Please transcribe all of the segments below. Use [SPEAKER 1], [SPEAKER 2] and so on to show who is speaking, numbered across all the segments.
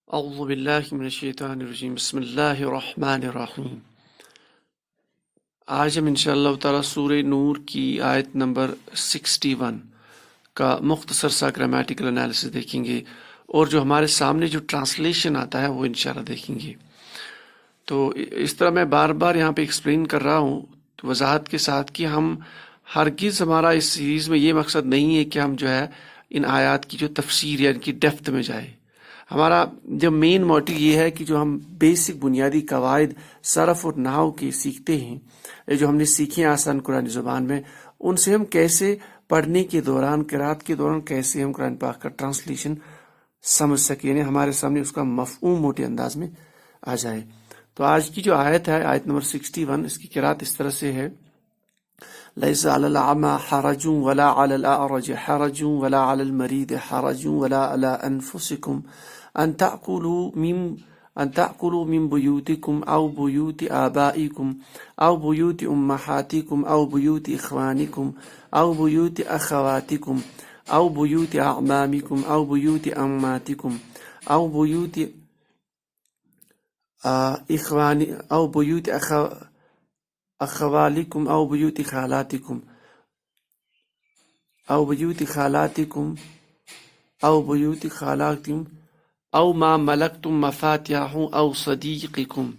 [SPEAKER 1] اعوذ باللہ من الشیطان الرجیم بسم اللہ الرحمن الرحیم۔ آج ہم انشاءاللہ تعالیٰ سورہ نور کی آیت نمبر 61 کا مختصر سا گرامیٹیکل انالیسس دیکھیں گے، اور جو ہمارے سامنے جو ٹرانسلیشن آتا ہے وہ انشاءاللہ دیکھیں گے۔ تو اس طرح میں بار بار یہاں پہ ایکسپلین کر رہا ہوں وضاحت کے ساتھ کہ ہم ہرگز، ہمارا اس سیریز میں یہ مقصد نہیں ہے کہ ہم جو ہے ان آیات کی جو تفسیر یا ان کی ڈیپتھ میں جائیں۔ ہمارا جو مین موٹو یہ ہے کہ جو ہم بیسک بنیادی قواعد صرف اور نحو کے سیکھتے ہیں، جو ہم نے سیکھے ہیں آسان قرآن زبان میں، ان سے ہم کیسے پڑھنے کے دوران، قرات کے دوران کیسے ہم قرآن پاک کا ٹرانسلیشن سمجھ سکیں، یعنی ہمارے سامنے اس کا مفہوم موٹے انداز میں آ جائے۔ تو آج کی جو آیت ہے، آیت نمبر 61، اس کی قرات اس طرح سے ہے: ليس على الأعمى حرج ولا على الأعرج حرج ولا على المريض حرج ولا على أنفسكم أن تأكلوا من بيوتكم أو بيوت آبائكم أو بيوت أمهاتكم أو بيوت إخوانكم أو بيوت أخواتكم أو بيوت أعمامكم أو بيوت أماتكم أو بيوت أو بيوت أخوالكم أو بيوت خالاتكم أو بيوت خالاتكم أو بيوت خالاتكم أو ما ملكتم مفاتحه أو صديقكم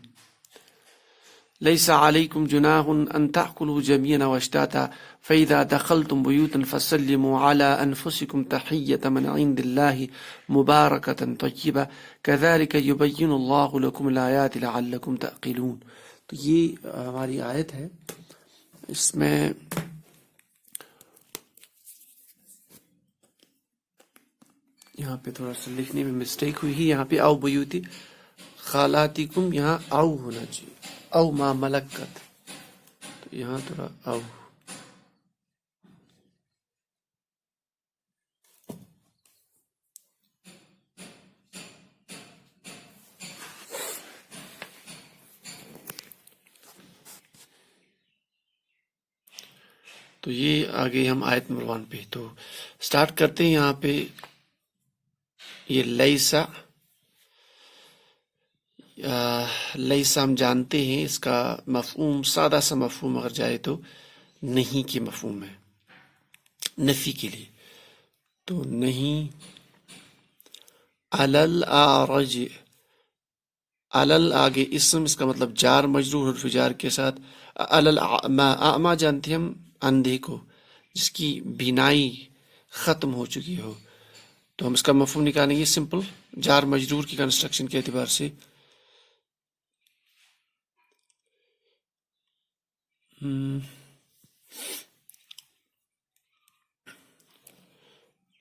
[SPEAKER 1] ليس عليكم جناح أن تأكلوا جميعا واشتاتا فإذا دخلتم بيوتا فسلموا على أنفسكم تحية من عند الله مباركة طيبة كذلك يبين الله لكم الآيات لعلكم تعقلون۔ تو یہ ہماری آیت ہے، اس میں یہاں پہ تھوڑا سا لکھنے میں مسٹیک ہوئی ہے، یہاں پہ او بیوتی خالاتکم، یہاں او ہونا چاہیے، او ما ملکت، تو یہاں تھوڑا او۔ تو یہ آگے ہم آیت نمبر 1 پہ تو سٹارٹ کرتے ہیں۔ یہاں پہ یہ لیسا، لیسا ہم جانتے ہیں اس کا مفہوم، سادہ سا مفہوم اگر جائے تو نہیں کے مفہوم ہے، نفی کے لیے۔ تو نہیں، علل آرج، علل آگے اسم، اس کا مطلب جار مجرور حرف جار کے ساتھ۔ علل اعما، اعما جانتے ہیں ہم اندھے کو، جس کی بینائی ختم ہو چکی ہو، تو ہم اس کا مفہوم نکالیں گے سمپل جار مجرور کی کنسٹرکشن کے اعتبار سے۔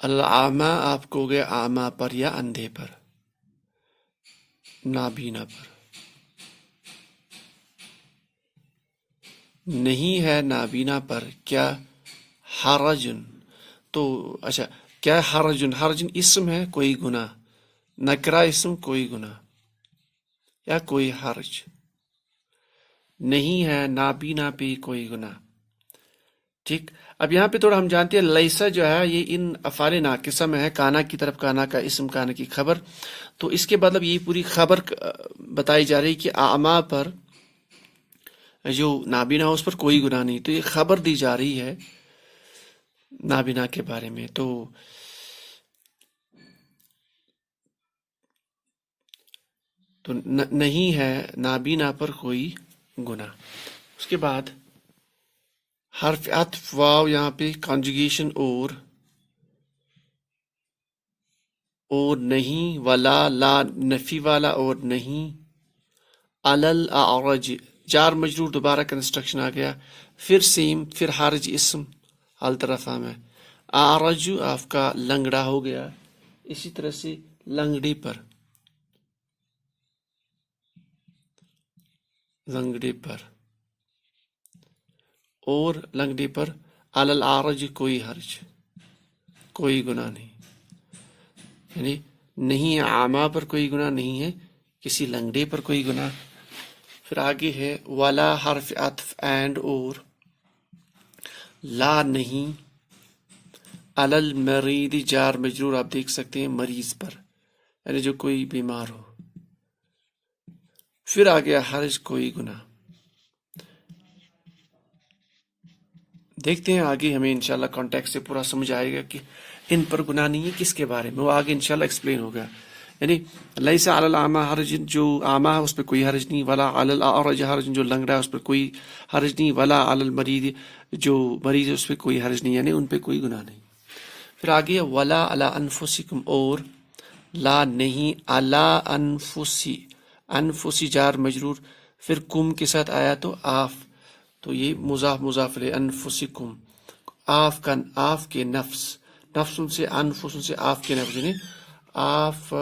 [SPEAKER 1] العاما آپ کو گیا اعما پر یا اندھے پر، نابینا پر۔ نہیں ہے نابینا پر کیا حرجن، تو اچھا کیا حرجن، حرجن اسم ہے کوئی گناہ، نکرہ اسم کوئی گناہ یا کوئی حرج، نہیں ہے نابینا پہ کوئی گناہ، ٹھیک۔ اب یہاں پہ تھوڑا ہم جانتے ہیں لیسا جو ہے یہ ان افعال ناقصہ میں ہے، کانا کی طرف، کانا کا اسم، کانا کی خبر، تو اس کے مطلب یہ پوری خبر بتائی جا رہی کہ اعما پر، جو نابینا ہو اس پر کوئی گناہ نہیں، تو یہ خبر دی جا رہی ہے نابینا کے بارے میں۔ تو نہیں ہے نابینا پر کوئی گناہ۔ اس کے بعد حرف عطف واو، یہاں پہ کانجوگیشن اور نہیں، ولا لا نفی والا اور نہیں، علل اعرج جار مجرور دوبارہ کنسٹرکشن آ گیا، پھر سیم، پھر حرج اسم حالت رفع میں، اعرج آپ کا لنگڑا ہو گیا، اسی طرح سے لنگڑے پر، لنگڑے پر، اور لنگڑے پر علل اعرج کوئی حرج، کوئی گناہ نہیں، یعنی نہیں ہے اعما پر کوئی گناہ نہیں ہے، کسی لنگڑے پر کوئی گناہ۔ پھر آگے ہے ولا حرف عطف اینڈ اور، لا نہیں، علل مرید جار مجرور آپ دیکھ سکتے ہیں مریض پر یعنی جو کوئی بیمار ہو. پھر آ گیا حرج کوئی گناہ. دیکھتے ہیں آگے ہمیں انشاءاللہ کانٹیکسٹ سے پورا سمجھ آئے گا کہ ان پر گناہ نہیں ہے کس کے بارے میں، وہ آگے انشاءاللہ ایکسپلین ہوگا. یعنی لیس علی الاعمی حرج، جو اعمیٰ ہے اس پہ کوئی حرج نہیں، ولا علی الاعرج حرج، جو لنگڑا ہے اس پہ کوئی حرج نہیں، ولا علی المریض، جو مریض ہے اس پہ کوئی حرج نہیں، یعنی ان پہ کوئی گناہ نہیں. پھر آگے ولا علی انفسکم، اور لا نہیں، علی انفسی، انفسی جار مجرور، پھر کم کے ساتھ آیا تو آف، تو یہ مضاف مضاف الیہ، انفسکم، آف کا، آف کے نفس، نفس ان سے، انفس ان سے، آف کے نفس، یعنی آف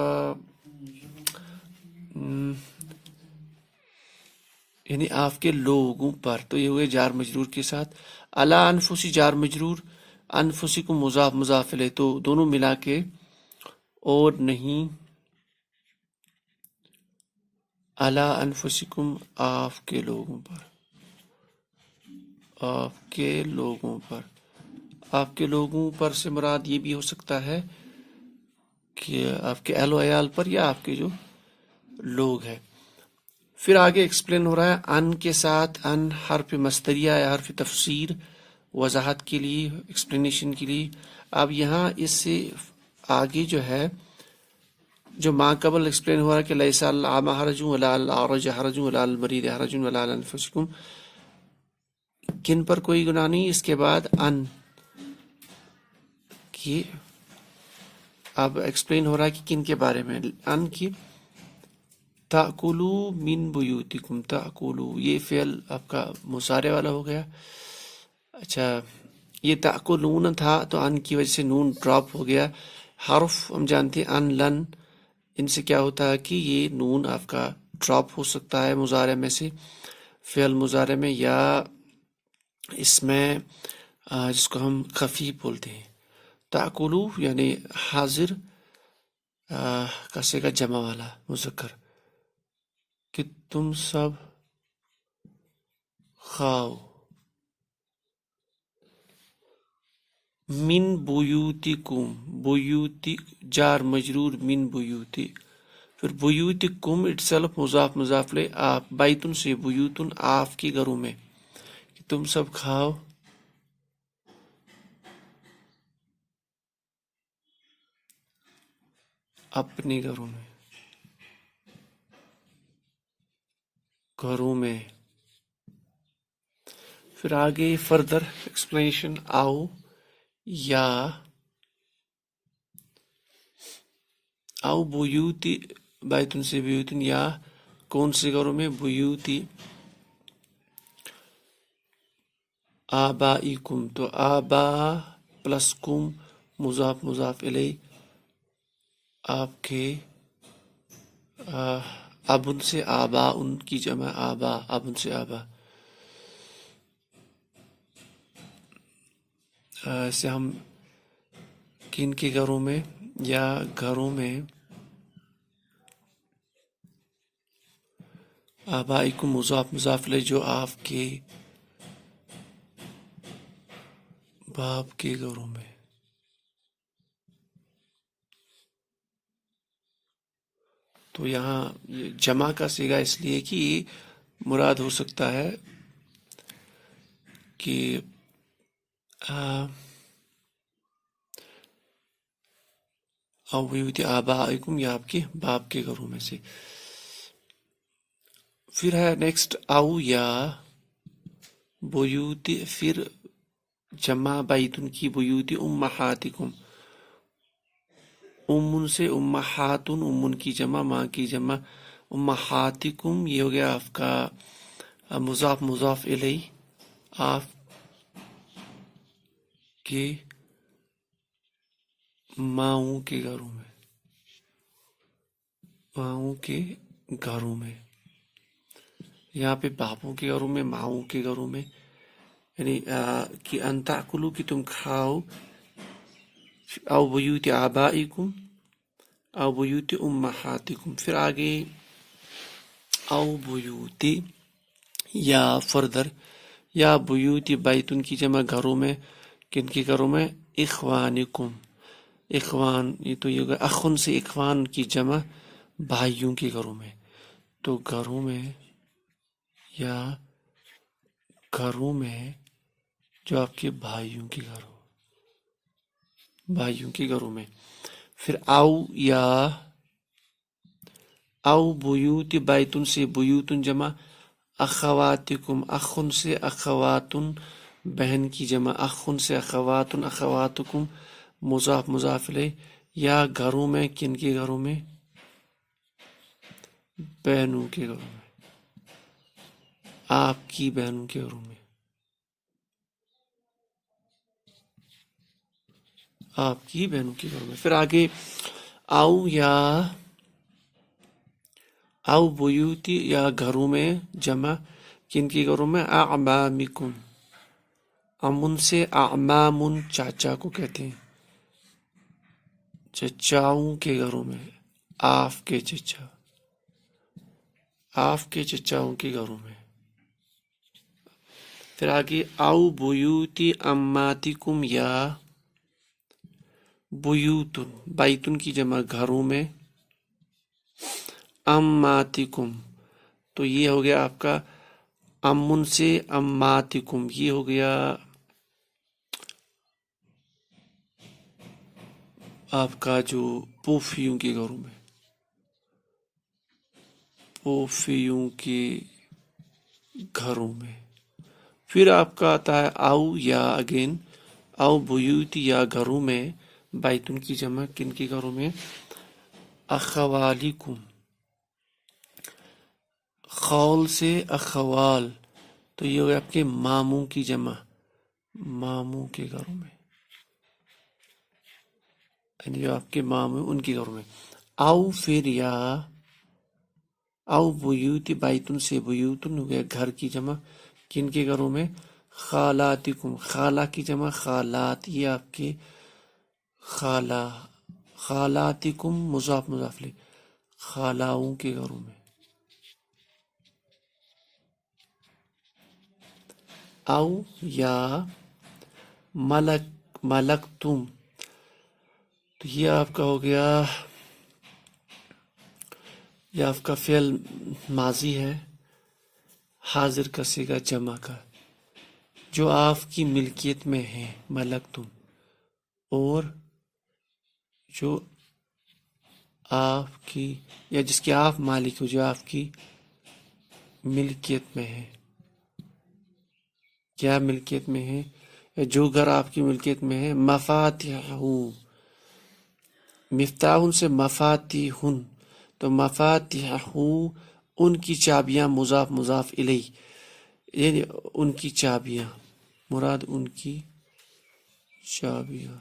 [SPEAKER 1] یعنی آپ کے لوگوں پر. تو یہ ہوئے جار مجرور کے ساتھ. علی انفسی جار مجرور، انفسکم مضاف مضاف الیہ، تو دونوں ملا کے اور نہیں، علی انفسکم آپ کے لوگوں پر، آپ کے لوگوں پر. آپ کے لوگوں پر سے مراد یہ بھی ہو سکتا ہے کہ آپ کے اہل و عیال پر، یا آپ کے جو لوگ ہیں. پھر آگے ایکسپلین ہو رہا ہے ان کے ساتھ، ان حرف مصدریہ یا حرف تفسیر، وضاحت کے لیے، ایکسپلینیشن کے لیے. اب یہاں اس سے آگے جو ہے، جو ما قبل ایکسپلین ہو رہا ہے کہ لیس علی الاعمی حرج ولا علی الاعرج حرج ولا علی المریض حرج ولا علی انفسکم، کن پر کوئی گناہ نہیں. اس کے بعد ان کی اب ایکسپلین ہو رہا ہے کہ کن کے بارے میں، ان کی. تأکلو من بیوتکم، تأکلو یہ فعل آپ کا مضارع والا ہو گیا. اچھا، یہ تأکلون تھا تو ان کی وجہ سے نون ڈراپ ہو گیا. حرف ہم جانتے ہیں ان، لن، ان سے کیا ہوتا ہے کہ یہ نون آپ کا ڈراپ ہو سکتا ہے مضارع میں سے، فعل مضارع میں، یا اس میں جس کو ہم خفیف بولتے ہیں. تأکلو یعنی حاضر کا صیغہ جمع والا مذکر، کہ تم سب کھاؤ. من بیوتکم، بیوتی جار مجرور، من بیوتی، پھر بیوتکم اٹ سیلف مضاف مضاف الیہ، آپ، بیتن سے بیوتن، آپ کے گھروں میں، کہ تم سب کھاؤ اپنے گھروں میں، گھروں میں. پھر آگے فردر ایکسپلینیشن، آؤ یا، آؤ بیوتی، بیتن سے بیوتن، یا کون سے گھروں میں، بیوتی آبائکم، تو آبا پلس کم مضاف مضاف الیہ، آپ کے ابن سے آبا، ان کی جمع آبا، ابن سے آبا. سے ہم کن کے گھروں میں، یا گھروں میں آبائکم مضاف مضاف الیہ، جو آپ کے باپ کے گھروں میں. تو یہاں یہ جمع کا صیغہ اس لیے کہ یہ مراد ہو سکتا ہے کہ او بیوت آبائکم، یا آپ کے باپ کے گھروں میں سے. پھر ہے نیکسٹ او یا بیوت، پھر جمع بیتن کی، بیوت امہاتکم، امن سے امہاتن، امن کی جمع، ماں کی جمع، امہاتکم یہ ہو گیا آپ کا مضاف مضاف الیہ، آپ کے ماؤں کے گھروں میں، ماؤں کے گھروں میں. یہاں پہ باپوں کے گھروں میں، ماؤں کے گھروں میں، یعنی کہ ان تاکلو، کہ تم کھاؤ، او بیوت آبائکم او بیوت امہاتکم. پھر آگے او بیوتی یا فردر، یا بیوت بیتن کی جمع گھروں میں، کن کے گھروں میں، اخوانکم، اخوان، یہ تو یہ ہوگا اخن سے اخوان کی جمع بھائیوں کے گھروں میں، تو گھروں میں یا گھروں میں جو آپ کے بھائیوں کے گھر ہو، بھائیوں کے گھروں میں. پھر او یا او بیوت، بیتن سے بیوتن جمع اخواتکم، اخن سے اخواتن بہن کی جمع، اخن سے اخواتن اخواتکم مضاف مضاف الیہ، یا گھروں میں، کن کے گھروں میں؟ بہنوں کے گھروں میں، آپ کی بہنوں کے گھروں میں، آپ کی بہنوں کے گھروں میں. پھر آگے او یا او بیوتی، یا گھروں میں جمع کن کے گھروں میں؟ اعمامکم، امن سے اعمامن چاچا کو کہتے ہیں، چچاؤں کے گھروں میں، آپ کے چچا، آپ کے چچاؤں کے گھروں میں. پھر آگے او بیوتی اماتکم، یا بیوتن، بیتن کی جمع گھروں میں، اماتکم، تو یہ ہو گیا آپ کا امن سے اماتکم، یہ ہو گیا آپ کا جو پوفیوں کے گھروں میں، پوفیوں کے گھروں میں. پھر آپ کا آتا ہے او یا اگین او بیوت، یا گھروں میں، بیتن کی جمع کن کے گھروں میں؟ اخوالیکم، خول سے اخوال، تو یہ ہوگا آپ کے ماموں کی جمع، ماموں کے گھروں میں، یعنی جو آپ کے ماموں ان کے گھروں میں. او پھر یا او بیوت، بیتن سے بیوتن ہو گیا گھر کی جمع کن کے گھروں میں؟ خالاتکم، خالہ کی جمع خالات، یہ آپ کے خالہ، خالاتکم مضاف مضاف الیہ، خالاؤں کے گھروں میں. او یا ملکتم، تو یہ آپ کا ہو گیا، یہ آپ کا فعل ماضی ہے حاضر کا صیغہ جمع کا، جو آپ کی ملکیت میں ہے، ملکتم، اور جو آپ کی یا جس کے آپ مالک ہو، جو آپ کی ملکیت میں ہے. کیا ملکیت میں ہے؟ یا جو گھر آپ کی ملکیت میں ہے. مفاتیح، مفتاح سے مفاتیحن، تو مفاتیح ان کی چابیاں مضاف مضاف الیہ، یعنی ان کی چابیاں، مراد ان کی چابیاں،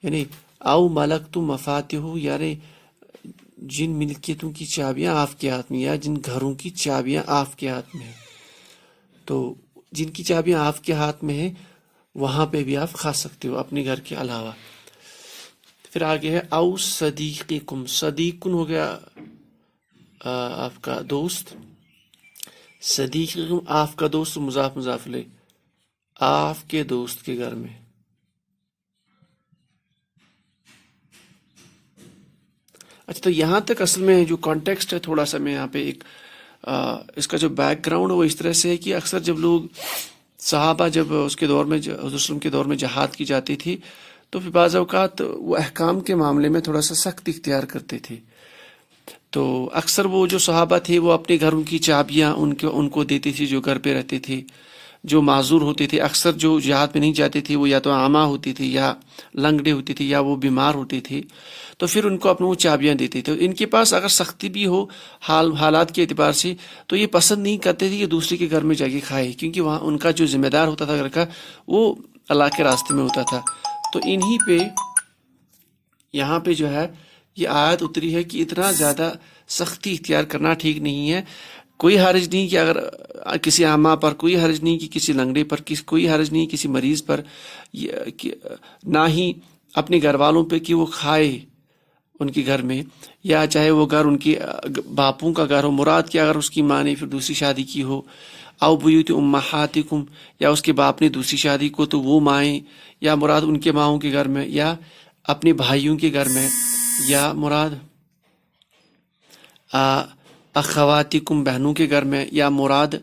[SPEAKER 1] یعنی او ملکتم مفاتیح، یعنی جن ملکیتوں کی چابیاں آپ کے ہاتھ میں، یا جن گھروں کی چابیاں آپ کے ہاتھ میں ہیں. تو جن کی چابیاں آپ کے ہاتھ میں ہیں وہاں پہ بھی آپ کھا سکتے ہو اپنے گھر کے علاوہ. پھر آگے ہے او صدیقکم، صدیقن ہو گیا آپ کا دوست، صدیقکم آپ کا دوست مضاف مضاف الیہ، آپ کے دوست کے گھر میں. اچھا، تو یہاں تک اصل میں جو کانٹیکسٹ ہے، تھوڑا سا میں یہاں پہ ایک اس کا جو بیک گراؤنڈ وہ اس طرح سے ہے کہ اکثر جب لوگ صحابہ جب اس کے دور میں حضرت وسلم کے دور میں جہاد کی جاتی تھی تو پھر بعض اوقات وہ احکام کے معاملے میں تھوڑا سا سخت اختیار کرتے تھے. تو اکثر وہ جو صحابہ تھے وہ اپنے گھروں کی چابیاں ان کو دیتے تھے جو گھر پہ رہتے تھے. جو معذور ہوتے تھے، اکثر جو جہاد میں نہیں جاتے تھے، وہ یا تو عامہ ہوتی تھی یا لنگڑے ہوتے تھے یا وہ بیمار ہوتے تھے، تو پھر ان کو اپنے وہ چابیاں دیتے تھے. ان کے پاس اگر سختی بھی ہو حالات کے اعتبار سے تو یہ پسند نہیں کرتے تھے کہ دوسرے کے گھر میں جا کے کھائے، کیونکہ وہاں ان کا جو ذمہ دار ہوتا تھا گھر کا وہ اللہ کے راستے میں ہوتا تھا. تو انہی پہ یہاں پہ جو ہے یہ آیت اتری ہے کہ اتنا زیادہ سختی اختیار کرنا ٹھیک نہیں ہے. کوئی حرج نہیں کہ اگر کسی عامہ پر، کوئی حرج نہیں کہ کسی لنگڑے پر، کوئی حرج نہیں کسی مریض پر، نہ ہی اپنے گھر والوں پہ کہ وہ کھائے ان کے گھر میں، یا چاہے وہ گھر ان کے باپوں کا گھر ہو، مراد کہ اگر اس کی ماں نے پھر دوسری شادی کی ہو، او بیوت امہاتکم، یا اس کے باپ نے دوسری شادی کو تو وہ مائیں، یا مراد ان کے ماؤں کے گھر میں، یا اپنے بھائیوں کے گھر میں، یا مراد اخواتکم بہنوں کے گھر میں، یا مراد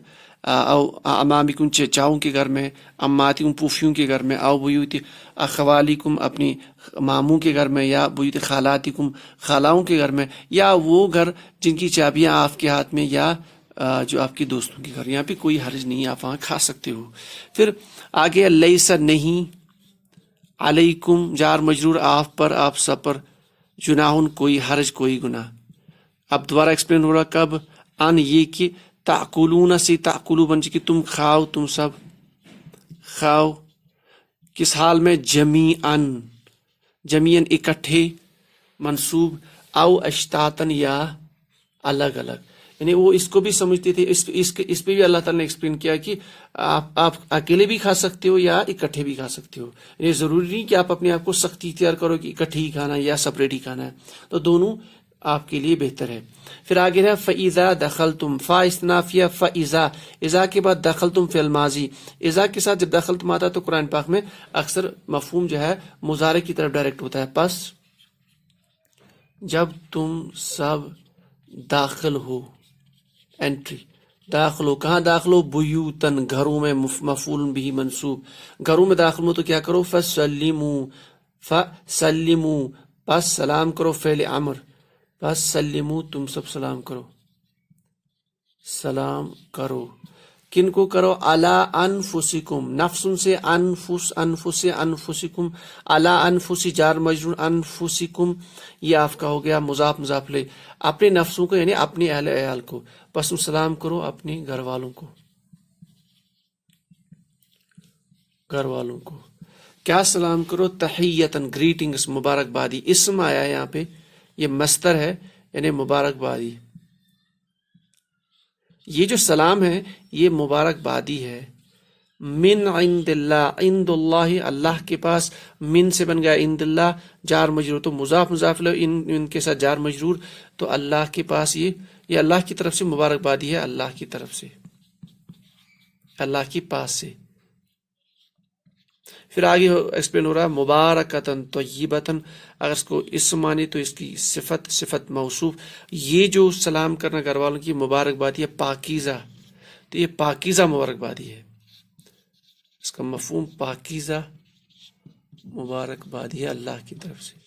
[SPEAKER 1] او امامکم چچاؤں کے گھر میں، اماتکم پوفیوں کے گھر میں، او بیوت اخوالیکم اپنی ماموں کے گھر میں، یا بیوت خالاتکم خالاؤں کے گھر میں، یا وہ گھر جن کی چابیاں آپ کے ہاتھ میں، یا جو آپ کے دوستوں کے گھر. یہاں پہ کوئی حرج نہیں، آپ وہاں کھا سکتے ہو. پھر آگے لیس نہیں، علیکم جار مجرور آپ پر، آپ سب پر، جناح کوئی حرج کوئی گناہ. اب دوبارہ ایکسپلین ہو رہا کب، ان یہ کہ تاکلون سے تاکلو بن کہ تم کھاؤ، تم سب کھاؤ. کس حال میں، جمیعن اکٹھے، منصوب، او اشتاتن یا الگ الگ. یعنی وہ اس کو بھی سمجھتے تھے، اس پہ بھی اللہ تعالیٰ نے ایکسپلین کیا کہ آپ اکیلے بھی کھا سکتے ہو یا اکٹھے بھی کھا سکتے ہو. یعنی ضروری نہیں کہ آپ اپنے آپ کو سختی اختیار کرو کہ اکٹھے ہی کھانا ہے یا سپریٹ ہی کھانا ہے، تو دونوں آپ کے لیے بہتر ہے. پھر آگے ہے فَإِذَا دَخَلْتُمْ، فا استنافیہ، فَإِذَا، اذا کے بعد دخلتم فی الماضی. اذا کے ساتھ جب دخلتم آتا ہے تو قرآن پاک میں اکثر مفہوم جو ہے مضارع کی طرف ڈائریکٹ ہوتا ہے. پس جب تم سب داخل ہو، انٹری، داخل ہو، کہاں داخل ہو، بیوتن گھروں میں، مفعول بھی منصوب، گھروں میں داخل ہو تو کیا کرو، فسلموا بس سلام کرو، فعل امر، بس سلموا تم سب سلام کرو، سلام کرو. کن کو کرو، علی انفسکم، نفس سے انفس، انفس سے انفسکم، علی انفس جار مجرور، انفسکم یہ آپ کا ہو گیا مضاف مضاف لے، اپنے نفسوں کو یعنی اپنے اہل عیال کو. بس تم سلام کرو اپنے گھر والوں کو، گھر والوں کو کیا سلام کرو، تحیتن گریٹنگس، مبارکبادی. اسم آیا ہے یہاں پہ، یہ مصدر ہے یعنی مبارکبادی. یہ جو سلام ہے یہ مبارکبادی ہے. من عند اللہ، عند اللہ اللہ کے پاس، من سے بن گیا عند اللہ، جار مجرور تو مضاف مضاف لو ان کے ساتھ جار مجرور، تو اللہ کے پاس یہ اللہ کی طرف سے مبارکبادی ہے، اللہ کی طرف سے، اللہ کے پاس سے. پھر آگے ایکسپلین ہو رہا ہے مبارکتن طیبتن، اگر اس کو اسم مانے تو اس کی صفت موصوف. یہ جو سلام کرنا گھر والوں کی مبارکبادی ہے پاکیزہ، تو یہ پاکیزہ مبارکبادی ہے، اس کا مفہوم پاکیزہ مبارکبادی ہے اللہ کی طرف سے.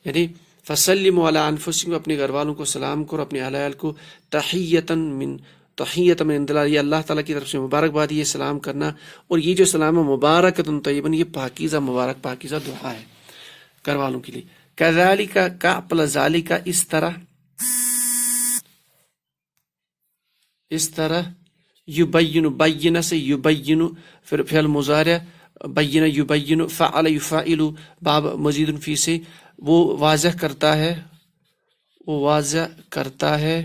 [SPEAKER 1] یعنی فسلموا علی انفسکم، اپنے گھر والوں کو سلام کرو، اپنے اہل عیال کو، تحیتن من عند اللہ، یہ اللہ تعالیٰ کی طرف سے مبارکبادی ہے سلام کرنا. اور یہ جو سلام ہے مبارکتن طیبن، یہ پاکیزہ مبارک پاکیزہ دعا ہے گھر والوں کے لیے. کذالک، کا پلس ذالک، اس طرح، اس طرح، یبین، بین سے یبین، پھر فعل مضارع، بین یبین، فعل یفعل، باب مزید فی سے، وہ واضح کرتا ہے، وہ واضح کرتا ہے.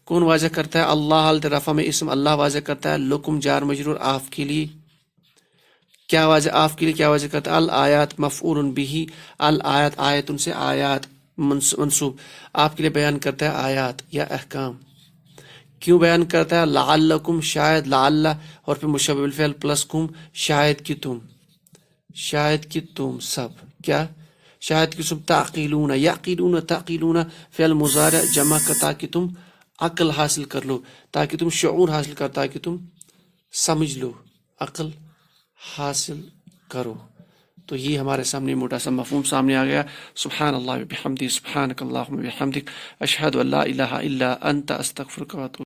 [SPEAKER 1] کون واضح کرتا ہے، اللہ الرفع میں اسم اللہ واضح کرتا ہے، لکم جار مجرور آپ کے لیے، کیا واضح، آپ کے لیے کیا واضح کرتا ہے، الآیات مفعول بھی، الآیات آیت ان سے آیات منصوب، آپ کے لیے بیان کرتا ہے آیات یا احکام. کیوں بیان کرتا ہے، لعلکم شاید، لعل اور پھر مشبہ بالفعل پلس کم، شاید کہ تم، شاید کہ تم سب، کیا شاید کہ تم، تعقیلون، یعقیلون، تعقیلون فعل مضارع جمع کا، تاکہ تم عقل حاصل کر لو، تاکہ تم شعور حاصل کر، تاکہ تم سمجھ لو، عقل حاصل کرو. تو یہ ہمارے سامنے موٹا سا مفہوم سامنے آ گیا. سبحان اللہ و بحمدہ، سبحانک اللہم و بحمدک، اشہد ان لا الہ الا انت، استغفرک و اتوب